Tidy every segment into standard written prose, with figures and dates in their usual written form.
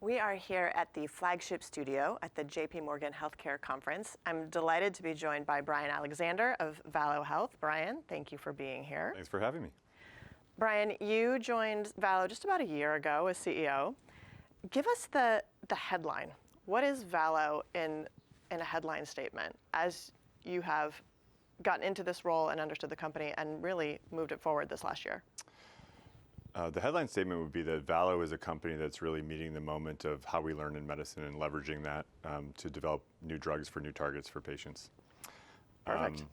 We are here at the Flagship studio at the JP Morgan Healthcare Conference. I'm delighted to be joined by Brian Alexander of Valo Health. Brian, thank you for being here. Thanks for having me. Brian, you joined Valo just about a year ago as CEO. Give us the headline. What is Valo in a headline statement as you have gotten into this role and understood the company and really moved it forward this last year? The headline statement would be that Valo is a company that's really meeting the moment of how we learn in medicine and leveraging that to develop new drugs for new targets for patients. Perfect.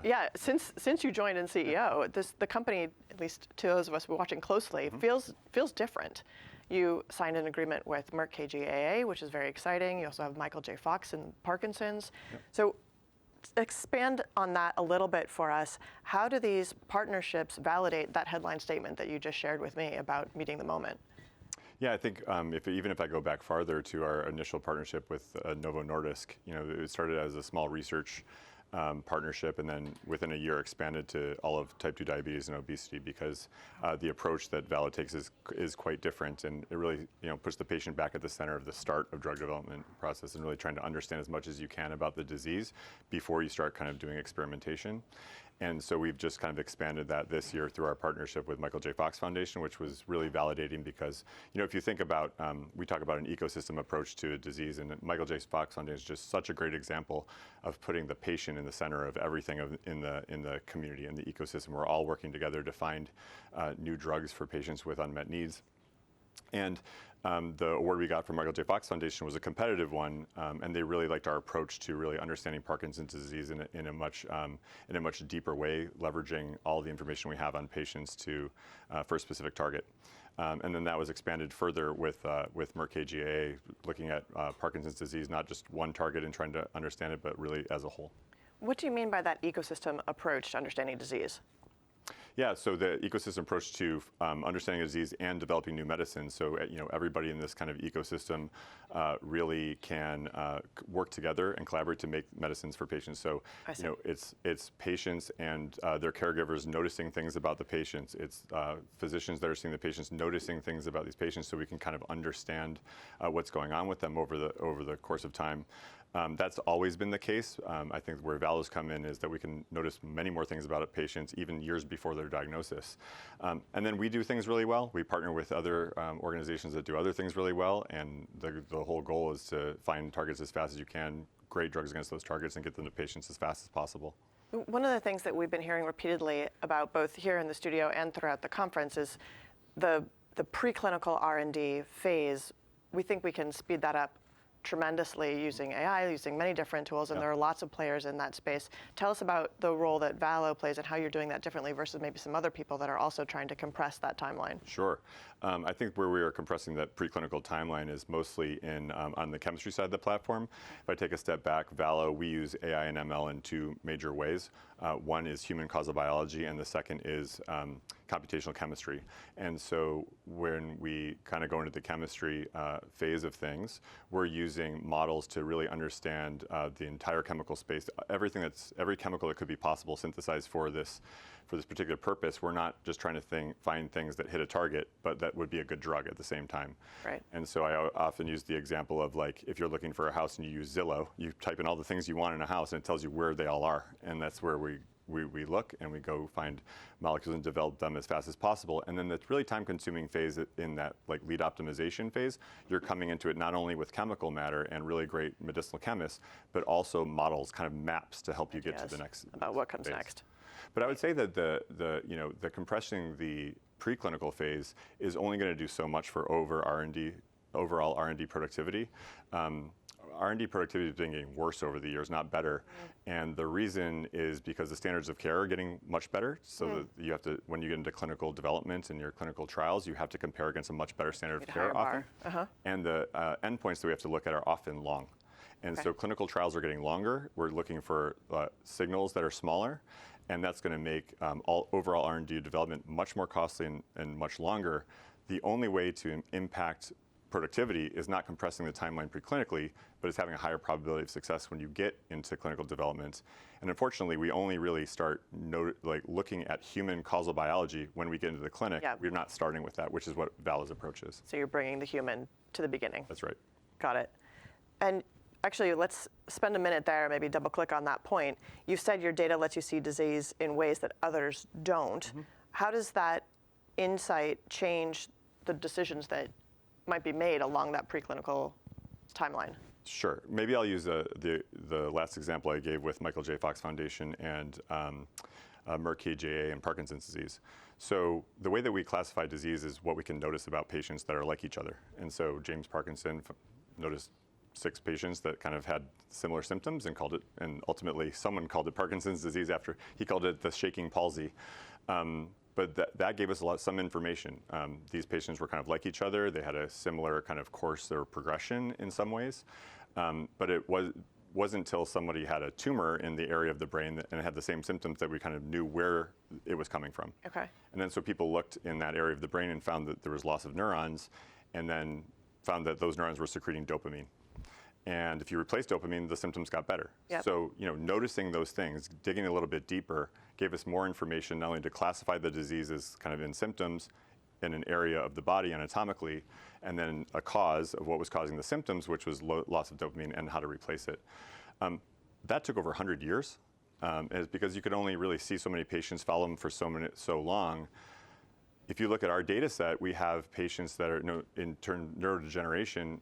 Yeah, since you joined as CEO, the company, at least to those of us watching closely, feels different. You signed an agreement with Merck KGaA, which is very exciting. You also have Michael J. Fox in Parkinson's. Yep. So expand on that a little bit for us. How do these partnerships validate that headline statement that you just shared with me about meeting the moment? Yeah, I think even if I go back farther to our initial partnership with Novo Nordisk, it started as a small research partnership, and then within a year expanded to all of type 2 diabetes and obesity, because the approach that Valo takes is quite different, and it really puts the patient back at the center of the start of drug development process, and really trying to understand as much as you can about the disease before you start kind of doing experimentation. And so we've just kind of expanded that this year through our partnership with Michael J. Fox Foundation, which was really validating because, if you think about, we talk about an ecosystem approach to a disease, and Michael J. Fox Foundation is just such a great example of putting the patient in the center of everything in the community, in the ecosystem. We're all working together to find new drugs for patients with unmet needs. And the award we got from Michael J. Fox Foundation was a competitive one, and they really liked our approach to really understanding Parkinson's disease in a much deeper way, leveraging all the information we have on patients for a specific target. And then that was expanded further with Merck KGaA, looking at Parkinson's disease, not just one target and trying to understand it, but really as a whole. What do you mean by that ecosystem approach to understanding disease? Yeah, so the ecosystem approach to understanding a disease and developing new medicines. So everybody in this kind of ecosystem really can work together and collaborate to make medicines for patients. So it's patients and their caregivers noticing things about the patients. It's physicians that are seeing the patients noticing things about these patients, so we can kind of understand what's going on with them over the course of time. That's always been the case. I think where Valo's come in is that we can notice many more things about patients even years before their diagnosis. And then we do things really well. We partner with other organizations that do other things really well, and the whole goal is to find targets as fast as you can, great drugs against those targets, and get them to patients as fast as possible. One of the things that we've been hearing repeatedly about both here in the studio and throughout the conference is the preclinical R&D phase. We think we can speed that up tremendously using AI, using many different tools, and there are lots of players in that space. Tell us about the role that Valo plays and how you're doing that differently versus maybe some other people that are also trying to compress that timeline. Sure. I think where we are compressing that preclinical timeline is mostly on the chemistry side of the platform. If I take a step back, Valo, we use AI and ML in two major ways. One is human causal biology, and the second is computational chemistry. And so when we kind of go into the chemistry phase of things, we're using models to really understand the entire chemical space, every chemical that could be possible synthesized for this particular purpose. We're not just trying to find things that hit a target, but that would be a good drug at the same time. Right. And so I often use the example of, like, if you're looking for a house and you use Zillow, you type in all the things you want in a house and it tells you where they all are. And that's where we look and we go find molecules and develop them as fast as possible. And then the really time-consuming phase in that lead optimization phase, you're coming into it not only with chemical matter and really great medicinal chemists, but also models, kind of maps to help you get to the next about what comes phase. Next. But I would say that the compressing the preclinical phase is only going to do so much for overall R&D productivity. R&D productivity has been getting worse over the years, not better. And the reason is because the standards of care are getting much better. So that you have to, when you get into clinical development and your clinical trials, you have to compare against a much better standard of care often. And the endpoints that we have to look at are often long. And so clinical trials are getting longer. We're looking for signals that are smaller. And that's going to make overall R&D development much more costly and much longer. The only way to impact productivity is not compressing the timeline preclinically, but it's having a higher probability of success when you get into clinical development. And unfortunately, we only really start looking at human causal biology when we get into the clinic. Yeah. We're not starting with that, which is what Valo's approach is. So you're bringing the human to the beginning. That's right. Got it. And actually, let's spend a minute there, maybe double click on that point. You said your data lets you see disease in ways that others don't. How does that insight change the decisions that might be made along that preclinical timeline? Sure. Maybe I'll use the last example I gave with Michael J. Fox Foundation and Merck KJA and Parkinson's disease. So the way that we classify disease is what we can notice about patients that are like each other. And so James Parkinson noticed 6 patients that kind of had similar symptoms and called it, and ultimately someone called it Parkinson's disease after he called it the shaking palsy. But that gave us some information. These patients were kind of like each other. They had a similar kind of course or progression in some ways. But it wasn't until somebody had a tumor in the area of the brain and had the same symptoms that we kind of knew where it was coming from. Okay. And then so people looked in that area of the brain and found that there was loss of neurons, and then found that those neurons were secreting dopamine. And if you replace dopamine, the symptoms got better. Yep. So, noticing those things, digging a little bit deeper, gave us more information not only to classify the diseases kind of in symptoms in an area of the body anatomically, and then a cause of what was causing the symptoms, which was loss of dopamine, and how to replace it. That took over 100 years, because you could only really see so many patients, follow them for so long. If you look at our data set, we have patients that are in neurodegeneration,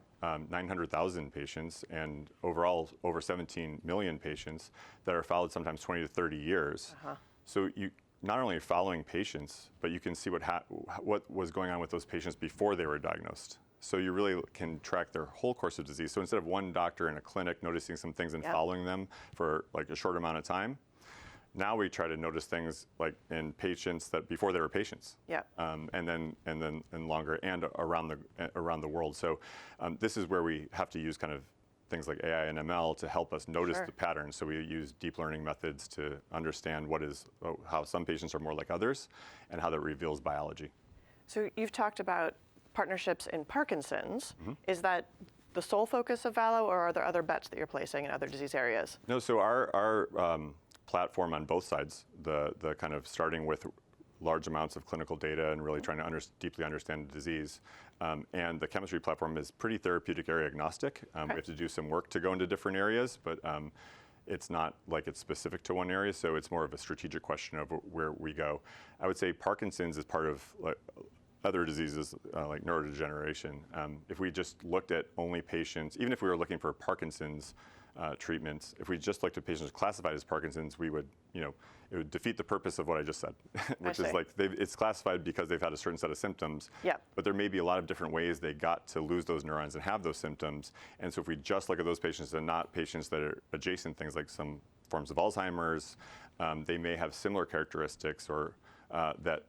900,000 patients, and overall over 17 million patients that are followed sometimes 20 to 30 years. So you not only are following patients, but you can see what was going on with those patients before they were diagnosed. So you really can track their whole course of disease. So instead of one doctor in a clinic noticing some things and following them for like a short amount of time, now we try to notice things like in patients that before they were patients, and then longer and around the world. So this is where we have to use kind of things like AI and ML to help us notice the patterns. So we use deep learning methods to understand how some patients are more like others, and how that reveals biology. So you've talked about partnerships in Parkinson's. Is that the sole focus of Valo, or are there other bets that you're placing in other disease areas? No. So our platform on both sides, the kind of starting with large amounts of clinical data and really trying to deeply understand the disease. And the chemistry platform is pretty therapeutic area agnostic. We have to do some work to go into different areas, but it's not like it's specific to one area, so it's more of a strategic question of where we go. I would say Parkinson's is part of other diseases like neurodegeneration. If we just looked at only patients, even if we were looking for Parkinson's treatments, if we just looked at patients classified as Parkinson's, we would, it would defeat the purpose of what I just said, which is like it's classified because they've had a certain set of symptoms. But there may be a lot of different ways they got to lose those neurons and have those symptoms. And so if we just look at those patients and not patients that are adjacent things like some forms of Alzheimer's, they may have similar characteristics or that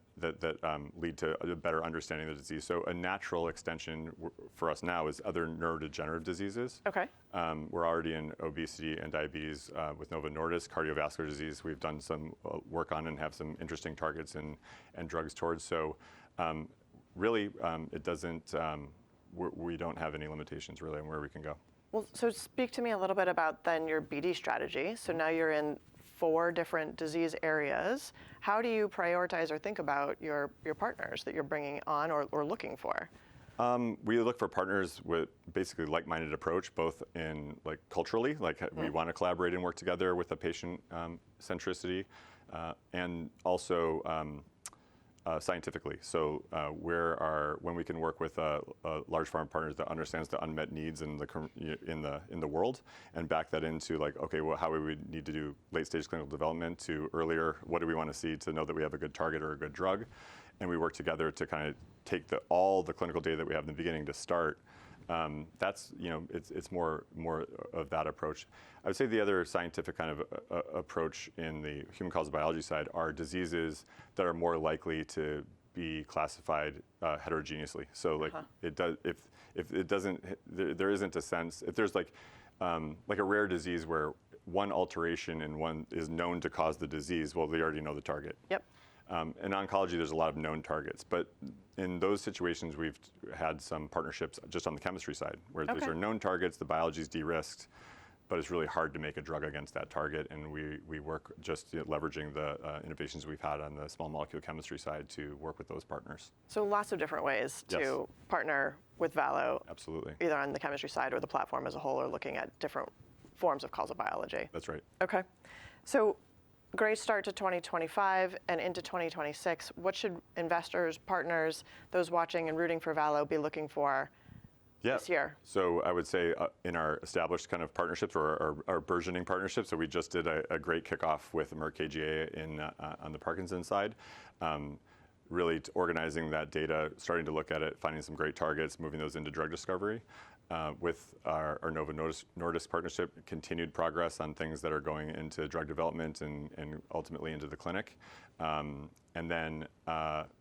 lead to a better understanding of the disease. So a natural extension for us now is other neurodegenerative diseases. We're already in obesity and diabetes with Novo Nordisk. Cardiovascular disease we've done some work on and have some interesting targets and drugs towards. So really it doesn't, we don't have any limitations really on where we can go. Well, so speak to me a little bit about then your BD strategy. So now you're in 4 different disease areas. How do you prioritize or think about your partners that you're bringing on or looking for? We look for partners with basically like-minded approach, both in culturally, we want to collaborate and work together with a patient centricity, and also scientifically. So when we can work with a large pharma partners that understands the unmet needs in the world, and back that into how we would need to do late-stage clinical development to earlier, what do we want to see to know that we have a good target or a good drug, and we work together to kind of take all the clinical data that we have in the beginning to start. That's it's more of that approach. I would say the other scientific kind of approach in the human causal biology side are diseases that are more likely to be classified heterogeneously. So it does if it doesn't, there isn't a sense if there's like a rare disease where one alteration in one is known to cause the disease. Well, they already know the target. In oncology, there's a lot of known targets, but in those situations, we've had some partnerships just on the chemistry side, where these are known targets, the biology is de-risked, but it's really hard to make a drug against that target, and we work just leveraging the innovations we've had on the small molecule chemistry side to work with those partners. So lots of different ways to partner with Valo. Absolutely. Either on the chemistry side or the platform as a whole, or looking at different forms of causal biology. That's right. Okay. So great start to 2025 and into 2026. What should investors, partners, those watching and rooting for Valo be looking for this year? So I would say in our established kind of partnerships or our burgeoning partnerships, so we just did a great kickoff with Merck KGaA on the Parkinson's side. Really organizing that data, starting to look at it, finding some great targets, moving those into drug discovery. With our Novo Nordisk partnership, continued progress on things that are going into drug development and ultimately into the clinic. And then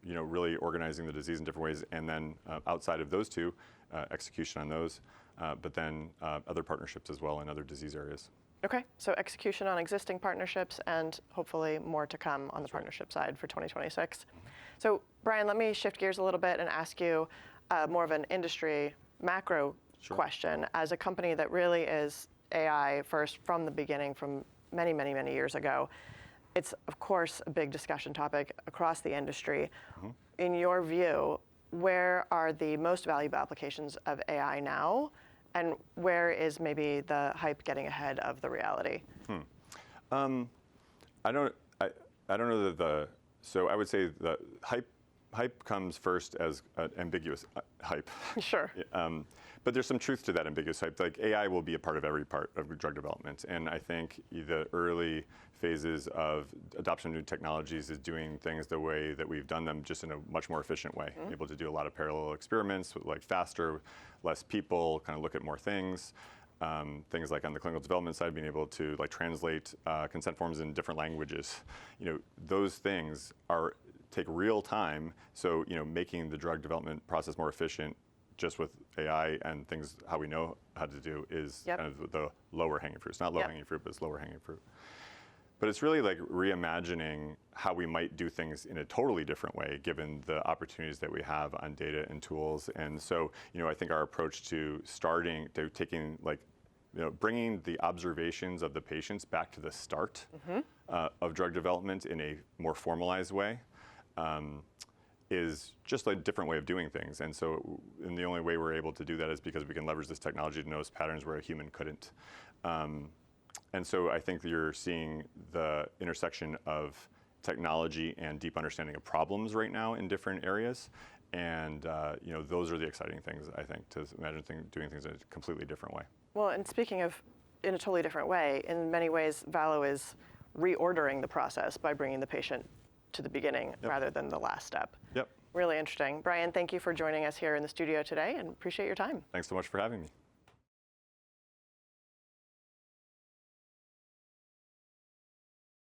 really organizing the disease in different ways. And then outside of those two, execution on those, but then other partnerships as well in other disease areas. Okay, so execution on existing partnerships and hopefully more to come on the partnership side for 2026. So Brian, let me shift gears a little bit and ask you more of an industry macro question. As a company that really is AI first from the beginning, from many, many, many years ago, it's of course a big discussion topic across the industry. In your view, where are the most valuable applications of AI now, and where is maybe the hype getting ahead of the reality? I don't know that so I would say the hype comes first as ambiguous hype. Sure. But there's some truth to that ambiguous hype. Like AI will be a part of every part of drug development, and I think the early phases of adoption of new technologies is doing things the way that we've done them, just in a much more efficient way. Able to do a lot of parallel experiments, like faster, less people, kind of look at more things. Things like on the clinical development side, being able to like translate consent forms in different languages. Those things take real time. So making the drug development process more efficient just with AI and things how we know how to do is kind of the lower hanging fruit. It's not low hanging fruit, but it's lower hanging fruit. But it's really like reimagining how we might do things in a totally different way, given the opportunities that we have on data and tools. And so, I think our approach to taking bringing the observations of the patients back to the start of drug development in a more formalized way is just a different way of doing things. And so, and the only way we're able to do that is because we can leverage this technology to notice patterns where a human couldn't. And so I think you're seeing the intersection of technology and deep understanding of problems right now in different areas. And those are the exciting things, I think, to imagine doing things in a completely different way. Well, and speaking of in a totally different way, in many ways, Valo is reordering the process by bringing the patient to the beginning rather than the last step. Yep. Really interesting. Brian, thank you for joining us here in the studio today and appreciate your time. Thanks so much for having me.